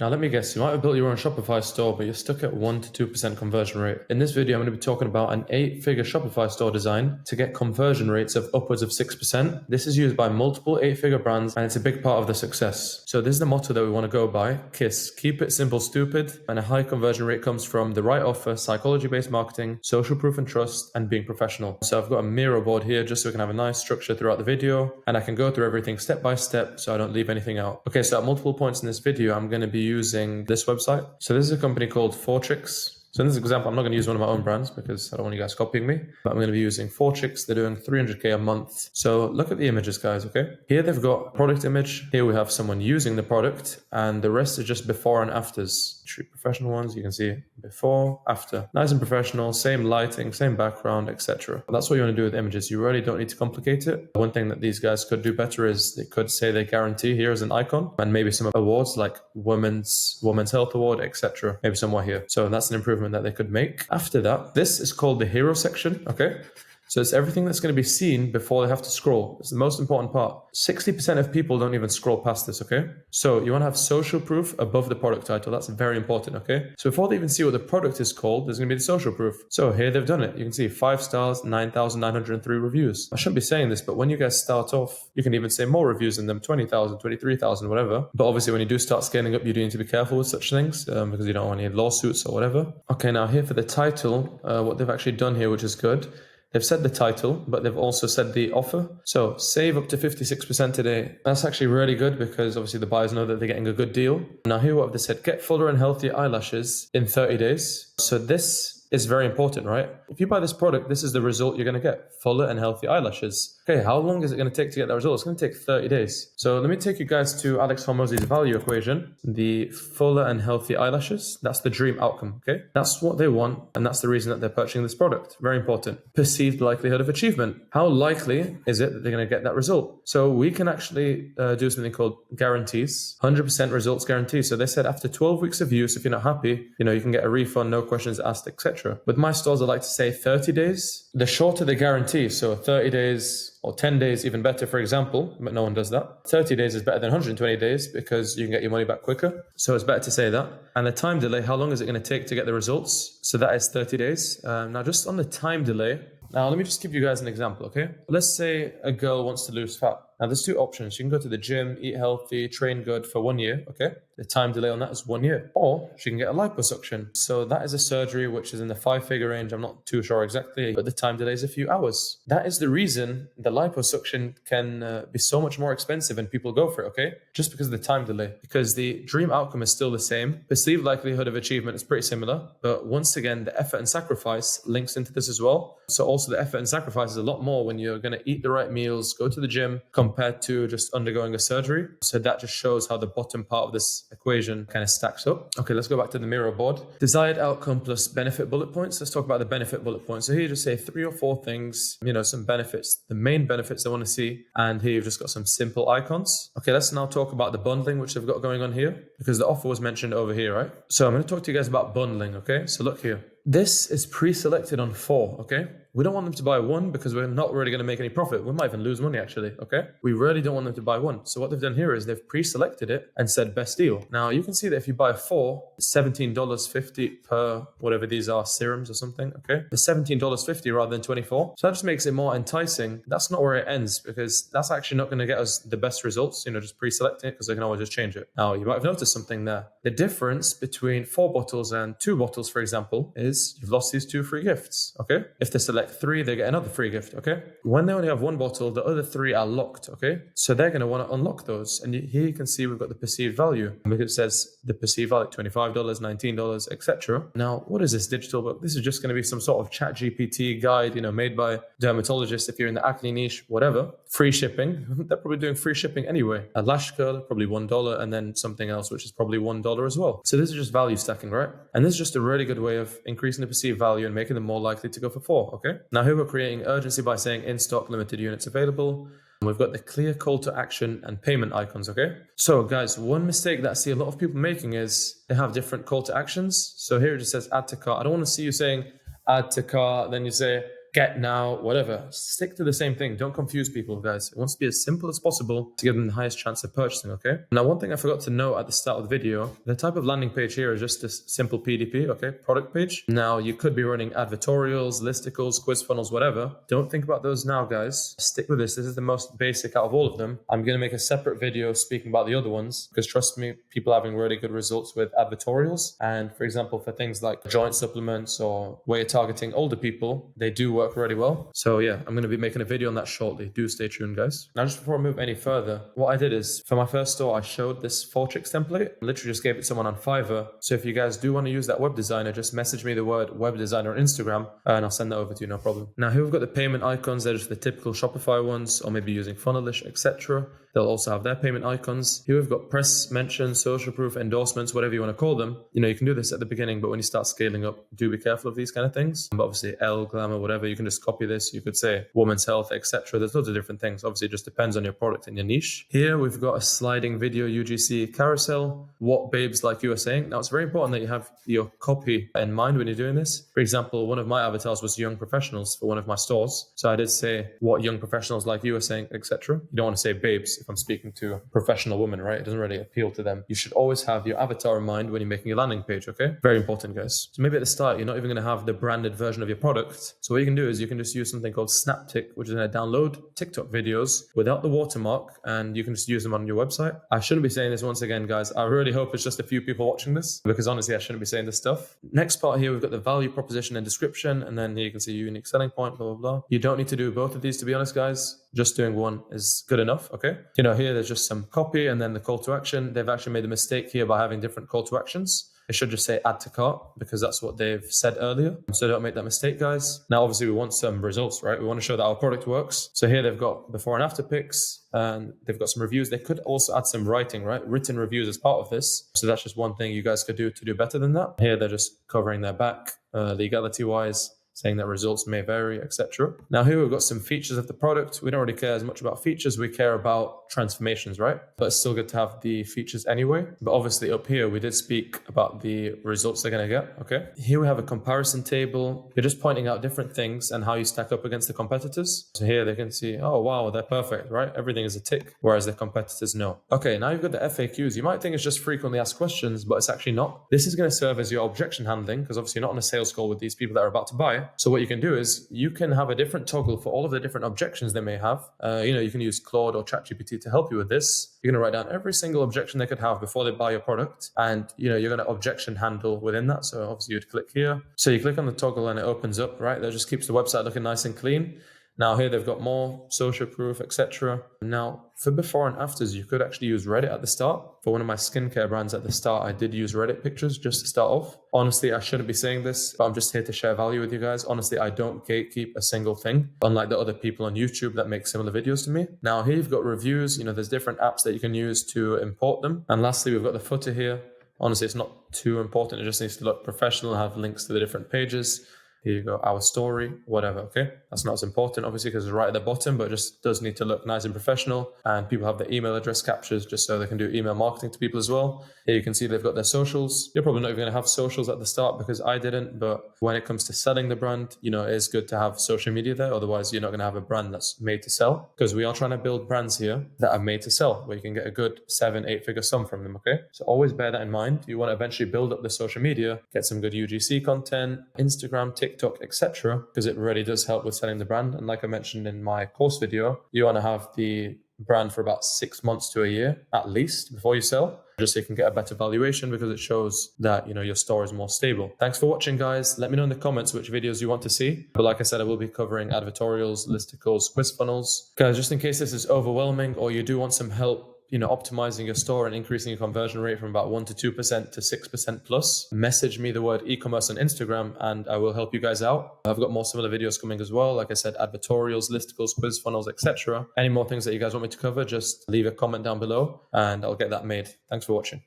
Now, let me guess, you might have built your own Shopify store, but you're stuck at 1 to 2% conversion rate. In this video, I'm going to be talking about an 8-figure Shopify store design to get conversion rates of upwards of 6%. This is used by multiple 8-figure brands, and it's a big part of the success. So this is the motto that we want to go by. KISS, keep it simple, stupid, and a high conversion rate comes from the right offer, psychology-based marketing, social proof and trust, and being professional. So I've got a Miro board here just so we can have a nice structure throughout the video, and I can go through everything step by step so I don't leave anything out. Okay, so at multiple points in this video, I'm going to be using this website. So this is a company called Fortrix. So in this example, I'm not going to use one of my own brands because I don't want you guys copying me, but I'm going to be using Fortrix. They're doing 300K a month. So look at the images, guys, okay? Here they've got product image. Here we have someone using the product, and the rest is just before and afters. Treat professional ones, you can see before, after. Nice and professional, same lighting, same background, etc. That's what you want to do with images. You really don't need to complicate it. One thing that these guys could do better is they could say they guarantee here as an icon, and maybe some awards like Women's Health Award, etc. Maybe somewhere here. So that's an improvement that they could make. After that, this is called the hero section, okay? So it's everything that's going to be seen before they have to scroll. It's the most important part. 60% of people don't even scroll past this, okay? So you want to have social proof above the product title. That's very important, okay? So before they even see what the product is called, there's going to be the social proof. So here they've done it. You can see 5 stars, 9,903 reviews. I shouldn't be saying this, but when you guys start off, you can even say more reviews than them, 20,000, 23,000, whatever. But obviously when you do start scaling up, you do need to be careful with such things because you don't want any lawsuits or whatever. Okay, now here for the title, what they've actually done here, which is good. They've said the title, but they've also said the offer. So save up to 56% today. That's actually really good because obviously the buyers know that they're getting a good deal. Now here what have they said? Get fuller and healthier eyelashes in 30 days. So this is very important, right? If you buy this product, this is the result you're going to get. Fuller and healthy eyelashes. Okay, how long is it going to take to get that result? It's going to take 30 days. So let me take you guys to Alex Hormozi's value equation. The fuller and healthy eyelashes, that's the dream outcome, okay? That's what they want, and that's the reason that they're purchasing this product. Very important. Perceived likelihood of achievement. How likely is it that they're going to get that result? So we can actually do something called guarantees. 100% results guarantee. So they said after 12 weeks of use, if you're not happy, you can get a refund, no questions asked, etc. With my stores, I like to say 30 days. The shorter the guarantee, so 30 days or 10 days, even better, for example, but no one does that. 30 days is better than 120 days because you can get your money back quicker. So it's better to say that. And the time delay, how long is it going to take to get the results? So that is 30 days. Now, just on the time delay, now let me just give you guys an example, okay? Let's say a girl wants to lose fat. Now, there's 2 options. You can go to the gym, eat healthy, train good for 1 year, okay? The time delay on that is 1 year. Or she can get a liposuction. So that is a surgery which is in the 5-figure range. I'm not too sure exactly, but the time delay is a few hours. That is the reason the liposuction can be so much more expensive and people go for it, okay? Just because of the time delay. Because the dream outcome is still the same. Perceived likelihood of achievement is pretty similar. But once again, the effort and sacrifice links into this as well. So also the effort and sacrifice is a lot more when you're going to eat the right meals, go to the gym, compared to just undergoing a surgery. So that just shows how the bottom part of this equation kind of stacks up. Okay, let's go back to the Miro board. Desired outcome plus benefit bullet points. Let's talk about the benefit bullet points. So here you just say 3 or 4 things, some benefits, the main benefits I want to see. And here you've just got some simple icons. Okay, let's now talk about the bundling, which they've got going on here, because the offer was mentioned over here, right? So I'm going to talk to you guys about bundling, okay? So look here. This is pre-selected on 4, okay? We don't want them to buy 1 because we're not really going to make any profit. We might even lose money, actually, okay? We really don't want them to buy 1. So what they've done here is they've pre-selected it and said best deal. Now, you can see that if you buy 4, it's $17.50 per whatever these are, serums or something, okay? It's $17.50 rather than 24. So that just makes it more enticing. That's not where it ends because that's actually not going to get us the best results, just pre-selecting it because they can always just change it. Now, you might have noticed something there. The difference between 4 bottles and 2 bottles, for example, is you've lost these 2 free gifts, okay? If they select 3, they get another free gift, okay? When they only have 1 bottle, the other 3 are locked, okay? So they're going to want to unlock those. And here you can see we've got the perceived value because it says the perceived value, $25, $19, etc. Now, what is this digital book? This is just going to be some sort of chat GPT guide, made by dermatologists if you're in the acne niche, whatever. Free shipping. They're probably doing free shipping anyway. A lash curl, probably $1, and then something else, which is probably $1 as well. So this is just value stacking, right? And this is just a really good way of increasing the perceived value and making them more likely to go for 4, okay? Now here we're creating urgency by saying in stock, limited units available. And we've got the clear call to action and payment icons, okay? So guys, one mistake that I see a lot of people making is they have different call to actions. So here it just says add to cart. I don't want to see you saying add to cart, then you say get now, whatever. Stick to the same thing. Don't confuse people, guys. It wants to be as simple as possible to give them the highest chance of purchasing, okay? Now, one thing I forgot to note at the start of the video, the type of landing page here is just this simple PDP, okay? Product page. Now, you could be running advertorials, listicles, quiz funnels, whatever. Don't think about those now, guys. Stick with this. This is the most basic out of all of them. I'm going to make a separate video speaking about the other ones because trust me, people are having really good results with advertorials. And for example, for things like joint supplements or where you're targeting older people, they do work really well. So yeah, I'm going to be making a video on that shortly. Do stay tuned, guys. Now, just before I move any further, what I did is for my first store, I showed this 4 tricks template. I literally just gave it to someone on Fiverr. So if you guys do want to use that web designer, just message me the word web designer on Instagram and I'll send that over to you, no problem. Now here we've got the payment icons. They're just the typical Shopify ones, or maybe using Funnelish, etc. They'll also have their payment icons. Here we've got press, mentions, social proof, endorsements, whatever you want to call them. You can do this at the beginning, but when you start scaling up, do be careful of these kind of things. But obviously L, glamour, whatever, you can just copy this. You could say women's health, etc. There's loads of different things. Obviously, it just depends on your product and your niche. Here we've got a sliding video UGC carousel. What babes like you are saying. Now it's very important that you have your copy in mind when you're doing this. For example, one of my avatars was young professionals for one of my stores. So I did say what young professionals like you are saying, etc. You don't want to say babes if I'm speaking to a professional woman, right? It doesn't really appeal to them. You should always have your avatar in mind when you're making your landing page, okay? Very important, guys. So maybe at the start, you're not even going to have the branded version of your product. So what you can do is you can just use something called Snaptic, which is going to download TikTok videos without the watermark, and you can just use them on your website. I shouldn't be saying this once again, guys. I really hope it's just a few people watching this, because honestly, I shouldn't be saying this stuff. Next part here, we've got the value proposition and description, and then here you can see unique selling point, blah, blah, blah. You don't need to do both of these, to be honest, guys. Just doing one is good enough, okay? Here there's just some copy and then the call to action. They've actually made a mistake here by having different call to actions. It should just say add to cart because that's what they've said earlier. So don't make that mistake, guys. Now, obviously, we want some results, right? We want to show that our product works. So here they've got before and after pics and they've got some reviews. They could also add some writing, right? Written reviews as part of this. So that's just one thing you guys could do to do better than that. Here, they're just covering their back, legality-wise, saying that results may vary, etc. Now here we've got some features of the product. We don't really care as much about features, we care about transformations, right? But it's still good to have the features anyway. But obviously up here, we did speak about the results they're gonna get, okay? Here we have a comparison table. You're just pointing out different things and how you stack up against the competitors. So here they can see, oh wow, they're perfect, right? Everything is a tick, whereas the competitors no. Okay, now you've got the FAQs. You might think it's just frequently asked questions, but it's actually not. This is gonna serve as your objection handling, because obviously you're not on a sales call with these people that are about to buy. So what you can do is you can have a different toggle for all of the different objections they may have. You can use Claude or ChatGPT to help you with this. You're going to write down every single objection they could have before they buy your product. And, you're going to objection handle within that. So obviously you'd click here. So you click on the toggle and it opens up, right? That just keeps the website looking nice and clean. Now here they've got more social proof, etc. Now for before and afters, you could actually use Reddit at the start. For one of my skincare brands at the start, I did use Reddit pictures just to start off. Honestly, I shouldn't be saying this, but I'm just here to share value with you guys. Honestly, I don't gatekeep a single thing, unlike the other people on YouTube that make similar videos to me. Now here you've got reviews. There's different apps that you can use to import them. And lastly, we've got the footer here. Honestly, it's not too important. It just needs to look professional, have links to the different pages. Here you go, our story, whatever, okay? That's not as important, obviously, because it's right at the bottom, but it just does need to look nice and professional. And people have their email address captures just so they can do email marketing to people as well. Here you can see they've got their socials. You're probably not even going to have socials at the start because I didn't, but when it comes to selling the brand, it is good to have social media there. Otherwise, you're not going to have a brand that's made to sell, because we are trying to build brands here that are made to sell, where you can get a good 7-8 figure sum from them, okay? So always bear that in mind. You want to eventually build up the social media, get some good UGC content, Instagram, TikTok, etc., because it really does help with selling the brand. And like I mentioned in my course video, you want to have the brand for about 6 months to a year at least before you sell, just so you can get a better valuation, because it shows that your store is more stable. Thanks for watching, guys. Let me know in the comments which videos you want to see. But like I said, I will be covering advertorials, listicles, quiz funnels. Guys, just in case this is overwhelming or you do want some help optimizing your store and increasing your conversion rate from about 1% to 2% to 6% plus, message me the word e-commerce on Instagram and I will help you guys out. I've got more similar videos coming as well. Like I said, advertorials, listicles, quiz funnels, etc. Any more things that you guys want me to cover, just leave a comment down below and I'll get that made. Thanks for watching.